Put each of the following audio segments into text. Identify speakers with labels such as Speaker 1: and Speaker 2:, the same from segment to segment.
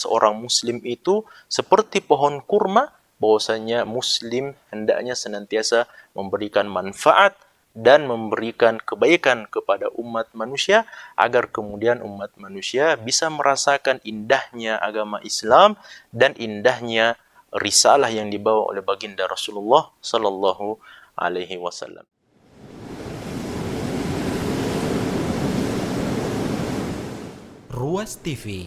Speaker 1: seorang muslim itu seperti pohon kurma, bahwasanya muslim hendaknya senantiasa memberikan manfaat dan memberikan kebaikan kepada umat manusia, agar kemudian umat manusia bisa merasakan indahnya agama Islam dan indahnya risalah yang dibawa oleh baginda Rasulullah sallallahu alaihi wasallam.
Speaker 2: Ruas TV,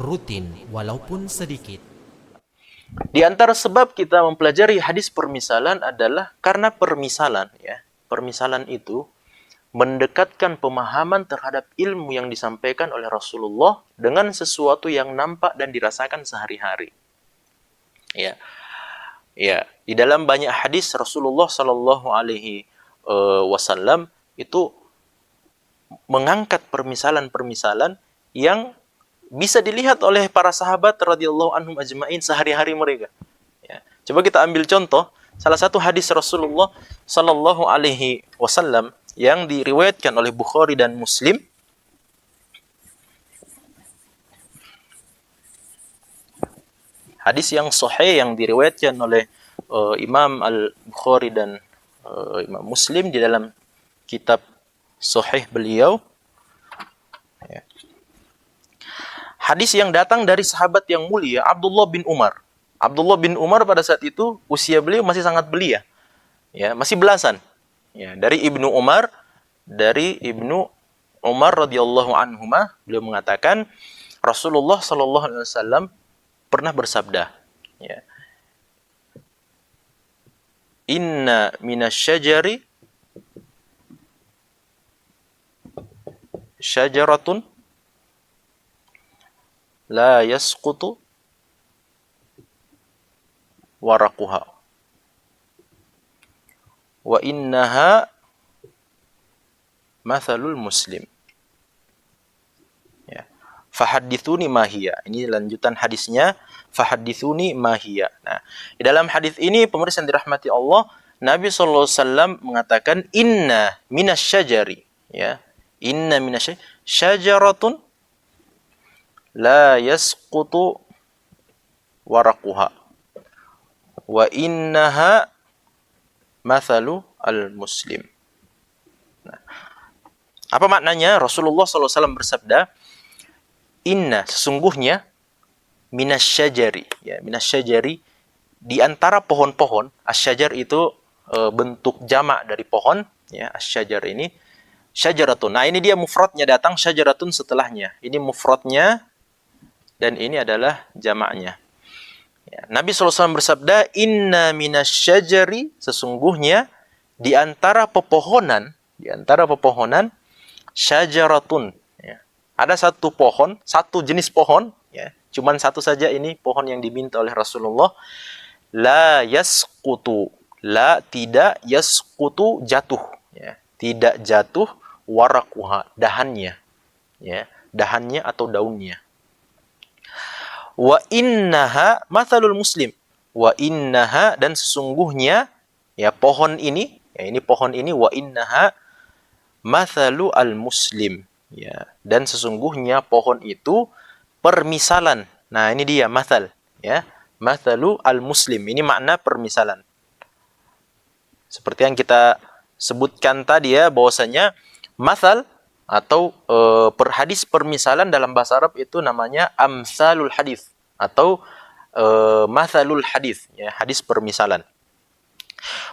Speaker 2: rutin walaupun sedikit.
Speaker 1: Di antara sebab kita mempelajari hadis permisalan adalah karena permisalan, ya. Permisalan itu mendekatkan pemahaman terhadap ilmu yang disampaikan oleh Rasulullah dengan sesuatu yang nampak dan dirasakan sehari-hari. Ya. Ya, di dalam banyak hadis Rasulullah sallallahu alaihi wasallam itu mengangkat permisalan-permisalan yang bisa dilihat oleh para sahabat radhiyallahu anhum ajmain sehari-hari mereka. Ya. Coba kita ambil contoh salah satu hadis Rasulullah sallallahu alaihi wasallam yang diriwayatkan oleh Bukhari dan Muslim. Hadis yang sahih yang diriwayatkan oleh Imam Al-Bukhari dan Imam Muslim di dalam kitab sahih beliau. Ya. Hadis yang datang dari sahabat yang mulia Abdullah bin Umar. Abdullah bin Umar pada saat itu usia beliau masih sangat belia. Ya, masih belasan. Ya, dari Ibnu Umar radhiyallahu anhuma, beliau mengatakan Rasulullah sallallahu alaihi wasallam pernah bersabda, ya. Inna minasyajari syajaratun la yasqutu waraquha wa innaha mathalul muslim. Ya. Fahaddithuni mahiya. Ini lanjutan hadisnya. Fahaddithuni mahiya. Nah, di dalam hadis ini pemirsa yang dirahmati Allah, Nabi sallallahu alaihi wasallam mengatakan inna minasyajari, ya. Inna minasyajari syajaratun la yasqutu waraquha wa innaha mathalu al-muslim. Nah, apa maknanya? Rasulullah SAW bersabda, inna, sesungguhnya, minasyajari, ya, minasyajari, di antara pohon-pohon. Asyajar itu bentuk jamak dari pohon, ya, asyajar ini, syajaratun. Nah, ini dia mufradnya datang, syajaratun setelahnya. Ini mufradnya, dan ini adalah jamaknya. Ya, Nabi SAW bersabda, inna minasyajari, sesungguhnya di antara pepohonan, syajaratun. Ya. Ada satu pohon, satu jenis pohon, ya, cuman satu saja ini pohon yang diminta oleh Rasulullah. La yasqutu, la tidak, yasqutu jatuh, ya, tidak jatuh, waraquha dahannya, ya, dahannya atau daunnya. Wa innaha mathalul muslim. Wa innaha, dan sesungguhnya, ya, pohon ini, ya, ini pohon ini, wa innaha mathalu al muslim, ya, dan sesungguhnya pohon itu permisalan. Nah, ini dia mathal, ya, mathalu al muslim, ini makna permisalan. Seperti yang kita sebutkan tadi, ya, bahwasanya mathal atau hadis permisalan dalam bahasa Arab itu namanya amsalul hadis atau mathalul hadis, ya, hadis permisalan.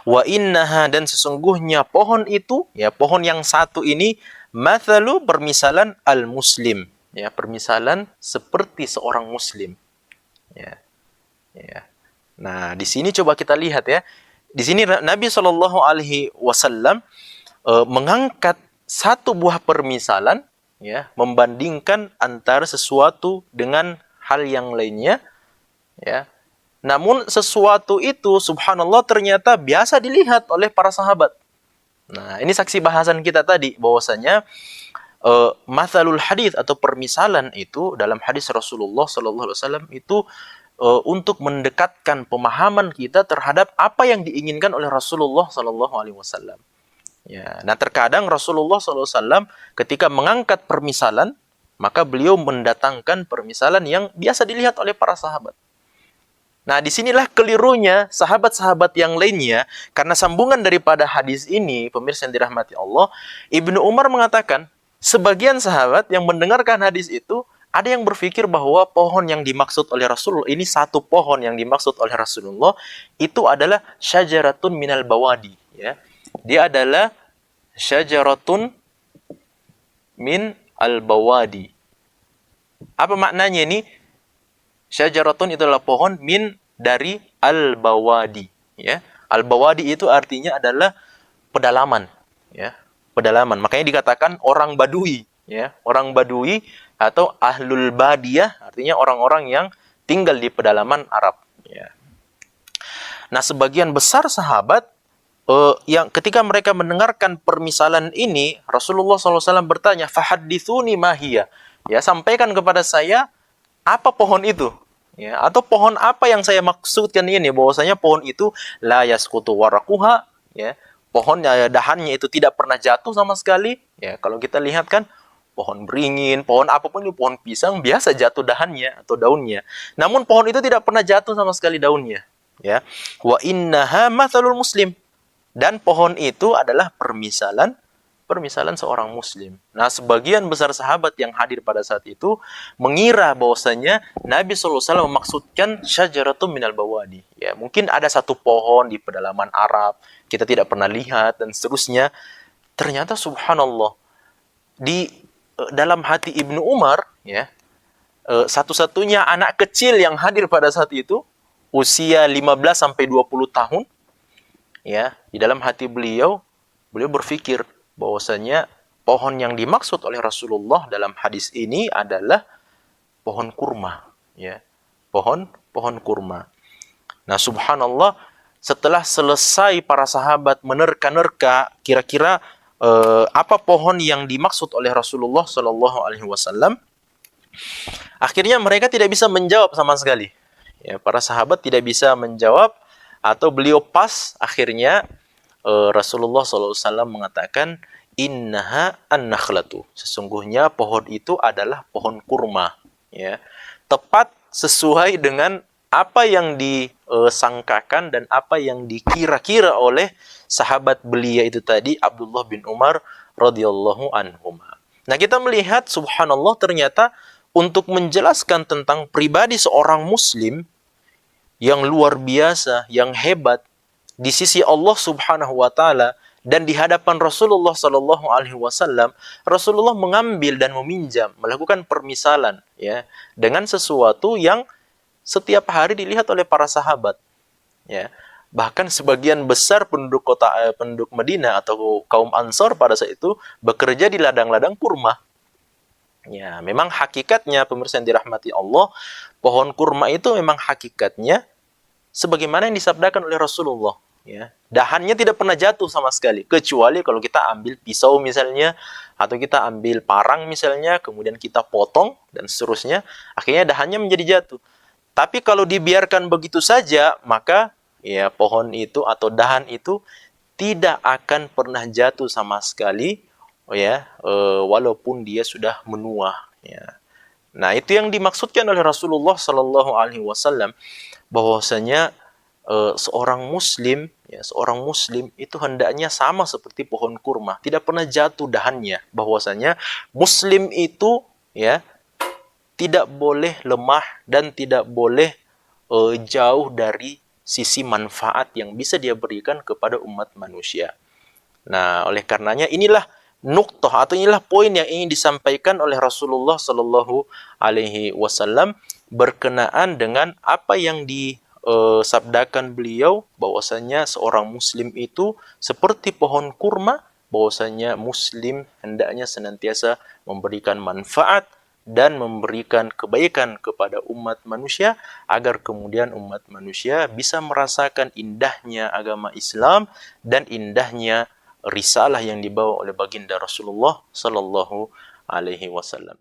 Speaker 1: Wa innaha, dan sesungguhnya pohon itu, ya, pohon yang satu ini, mathalu, permisalan al-muslim, ya, permisalan seperti seorang muslim. Ya. Ya. Nah, di sini coba kita lihat, ya. Di sini Nabi Shallallahu alaihi wasallam mengangkat satu buah permisalan, ya, membandingkan antara sesuatu dengan hal yang lainnya, ya. Namun sesuatu itu subhanallah ternyata biasa dilihat oleh para sahabat. Nah, ini saksi bahasan kita tadi bahwasanya mathalul hadis atau permisalan itu dalam hadis Rasulullah sallallahu alaihi wasallam itu untuk mendekatkan pemahaman kita terhadap apa yang diinginkan oleh Rasulullah sallallahu alaihi wasallam. Ya, nah terkadang Rasulullah SAW ketika mengangkat permisalan, maka beliau mendatangkan permisalan yang biasa dilihat oleh para sahabat. Nah, disinilah kelirunya sahabat-sahabat yang lainnya, karena sambungan daripada hadis ini, pemirsa yang dirahmati Allah, Ibnu Umar mengatakan, sebagian sahabat yang mendengarkan hadis itu, ada yang berpikir bahwa pohon yang dimaksud oleh Rasulullah, ini satu pohon yang dimaksud oleh Rasulullah, itu adalah syajaratun minal bawadi. Ya. Dia adalah syajaratun min al-bawadi. Apa maknanya ini? Syajaratun itu adalah pohon min dari al-bawadi, ya. Al-bawadi itu artinya adalah pedalaman, ya. Pedalaman. Makanya dikatakan orang Badui, ya. Orang Badui atau ahlul badiyah artinya orang-orang yang tinggal di pedalaman Arab, ya. Nah, sebagian besar sahabat yang ketika mereka mendengarkan permisalan ini, Rasulullah SAW bertanya, "Fahadithuni mahiyah." Ya, sampaikan kepada saya apa pohon itu? Ya, atau pohon apa yang saya maksudkan ini? Bahwasanya pohon itu la yasqutu waraquha, ya. Pohon dahannya itu tidak pernah jatuh sama sekali. Ya, kalau kita lihat kan pohon beringin, pohon apapun itu, pohon pisang biasa jatuh dahannya atau daunnya. Namun pohon itu tidak pernah jatuh sama sekali daunnya, ya. Wa innaha mathalul muslim. Dan pohon itu adalah permisalan seorang muslim. Nah, sebagian besar sahabat yang hadir pada saat itu mengira bahwasanya Nabi SAW memaksudkan syajaratun minal bawadi. Ya, mungkin ada satu pohon di pedalaman Arab, kita tidak pernah lihat dan seterusnya. Ternyata subhanallah, di dalam hati Ibnu Umar, ya, satu-satunya anak kecil yang hadir pada saat itu, usia 15 sampai 20 tahun, ya, di dalam hati beliau berpikir bahwasanya pohon yang dimaksud oleh Rasulullah dalam hadis ini adalah pohon kurma, ya. Pohon kurma. Nah, subhanallah, setelah selesai para sahabat menerka-nerka kira-kira apa pohon yang dimaksud oleh Rasulullah Shallallahu alaihi wasallam, akhirnya mereka tidak bisa menjawab sama sekali. Ya, para sahabat tidak bisa menjawab, atau beliau pas akhirnya Rasulullah SAW mengatakan, innaha an-nakhlatu. Sesungguhnya pohon itu adalah pohon kurma. Ya. Tepat sesuai dengan apa yang disangkakan dan apa yang dikira-kira oleh sahabat belia itu tadi, Abdullah bin Umar radhiyallahu anhuma. Nah, kita melihat subhanallah, ternyata untuk menjelaskan tentang pribadi seorang muslim yang luar biasa, yang hebat di sisi Allah Subhanahu wa taala dan di hadapan Rasulullah sallallahu alaihi wasallam, Rasulullah mengambil dan meminjam, melakukan permisalan, ya, dengan sesuatu yang setiap hari dilihat oleh para sahabat, ya. Bahkan sebagian besar penduduk Madinah atau kaum Ansor pada saat itu bekerja di ladang-ladang kurma. Ya, memang hakikatnya, pemirsa yang dirahmati Allah, pohon kurma itu memang hakikatnya sebagaimana yang disabdakan oleh Rasulullah. Ya, dahannya tidak pernah jatuh sama sekali, kecuali kalau kita ambil pisau misalnya, atau kita ambil parang misalnya, kemudian kita potong dan seterusnya, akhirnya dahannya menjadi jatuh. Tapi kalau dibiarkan begitu saja, maka ya pohon itu atau dahan itu tidak akan pernah jatuh sama sekali, ya, walaupun dia sudah menua. Ya. Nah, itu yang dimaksudkan oleh Rasulullah Sallallahu Alaihi Wasallam, bahwasanya seorang muslim itu hendaknya sama seperti pohon kurma, tidak pernah jatuh dahannya. Bahwasanya muslim itu, ya, tidak boleh lemah dan tidak boleh jauh dari sisi manfaat yang bisa dia berikan kepada umat manusia. Nah, oleh karenanya inilah nuktah atau inilah poin yang ingin disampaikan oleh Rasulullah Sallallahu Alaihi Wasallam berkenaan dengan apa yang sabdakan beliau, bahwasanya seorang muslim itu seperti pohon kurma, bahwasanya muslim hendaknya senantiasa memberikan manfaat dan memberikan kebaikan kepada umat manusia, agar kemudian umat manusia bisa merasakan indahnya agama Islam dan indahnya risalah yang dibawa oleh baginda Rasulullah Sallallahu Alaihi Wasallam.